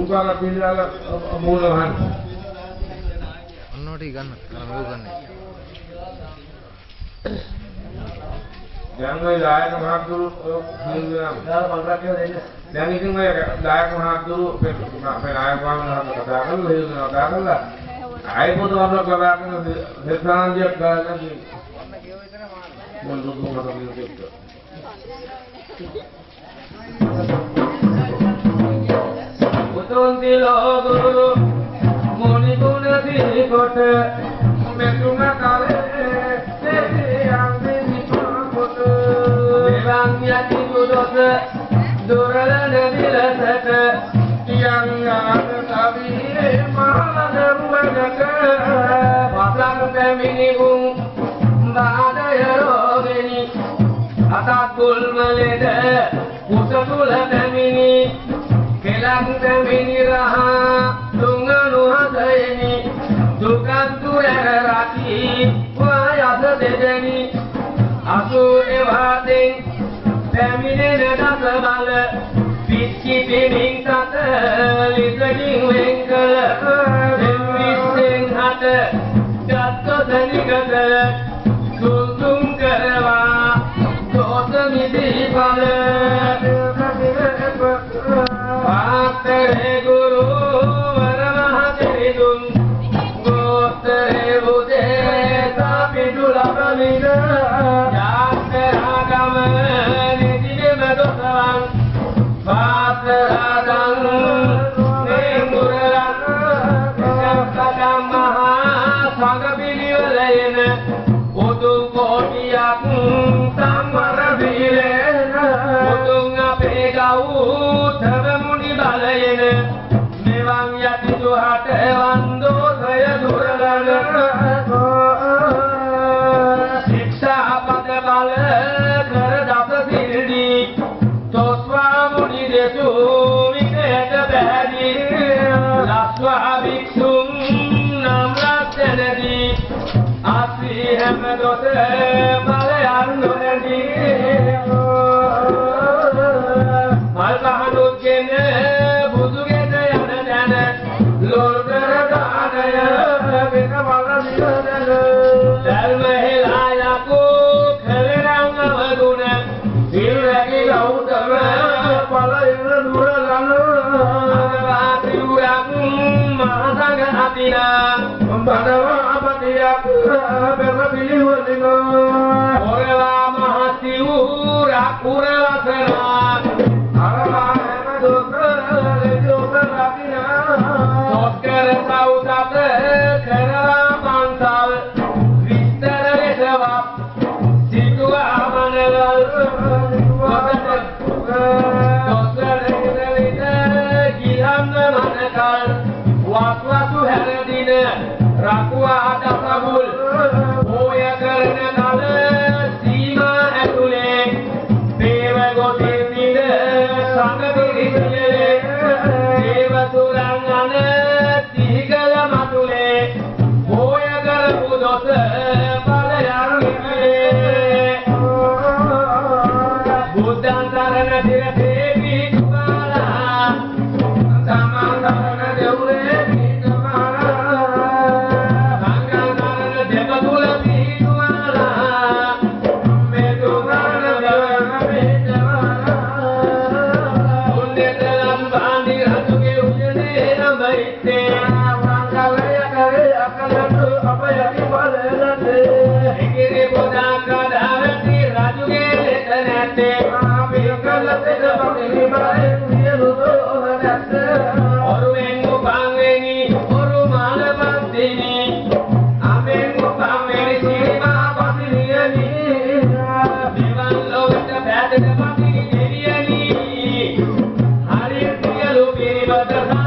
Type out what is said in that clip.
දුකාල පිළිලාල මූල වහන්න. ඔන්නෝටි ගන්න. අර මෙව ගන්න. දැන් ඔය දායක මහත්තුරු දැන් ඉතින් ඔය දායක මහත්තුරු අපේ නායක මහත්තුරු කතා කරලා ආයෙ පොත වරක් කතා කරන දෙසාන්දියක් ගන්න මොන දුක මතක ඉන්නද උතුන්ති ලෝගුරු මොනි ගුණ දිකොට මෙතුම කාලේ දෙවියන් දිනකොට දෙවන් යති දුදොස දුරල නදිලසට යං ආන කවියේ මහදරුවනක වසං පැමිණිගුම් බාදය රෝගෙනි අතක් කුල්මලෙද කුස තුල පැමිණි කෙලක් පැමිණි රහා දුඟනු හදෙනි දුකන්තුර රති වායස දෙදෙනි අසුනේ වාදෙන් පැමිණෙන දස බල පිච්චි පිමින් සත ලිසකින් වෙන්කල දෙවිස්සෙන් හත ගත්ත සනිකත සුසුම් කරවා දෝත මිදී බල පාත්‍රේ ගුරු වරමහතෙරිදුන් ගෝත්‍රේ බුදේ සාපිදුලබලින යාත්‍රාගම නිදිම දොසවන් පාත්‍රාදන් නෙමුරලන් සම්පදම් මහා සංගපිලිවලයන උතු කෝටියක් සම්වර බිලේන උතුන් අපේ ගෞතම මුනි බලයන මෙවන් යටි දුහට වන්දෝසය දුරලන ශික්ෂා පද බල කර දස සිල්දී තොස්වා මුනි දෙසු විදේට බැදී ලස්වා වික්ෂුන් නම් රැතනදී ආසී හැම දොස බලයන් නොනදී මල් පහනුත්ගෙන බුදුගෙන යන දැන ලොල් කර දානය වෙන වල නිරදන ධර්ම හෙලා යකෝ කලරං අවදුන සිල්රැකි ගෞතම පලයන දුරලන අගවාතිුරක් මහසඟ අතිනා බඩවා අපතියක් බෙර පිළිවලින ඔරවා මහසිවුරක් පුරවසනා අරවා හැම දුක්‍ර ලෙජෝත රකිනා සොක්කර සෞදත කරවා පන්සල් විස්තර ලෙසවක් සිටුවා මනවල් දොස්තර ඉදවිද ගිලන්න මනකල් වස්වසු හැරදින රකුවා දසබුල් ඕය කරන කල සීමා ඇතුලේ දේව ගොතේ සිට සංග පිරිසලේ දේව තුරන් අන තිගල මතුලේ ඕය කරපු දොස බලයන් ඉතිලේ බුද්ධං සරණ දිරතේ පිටුමාලා තමන් සරණ දෙවුලේ Hari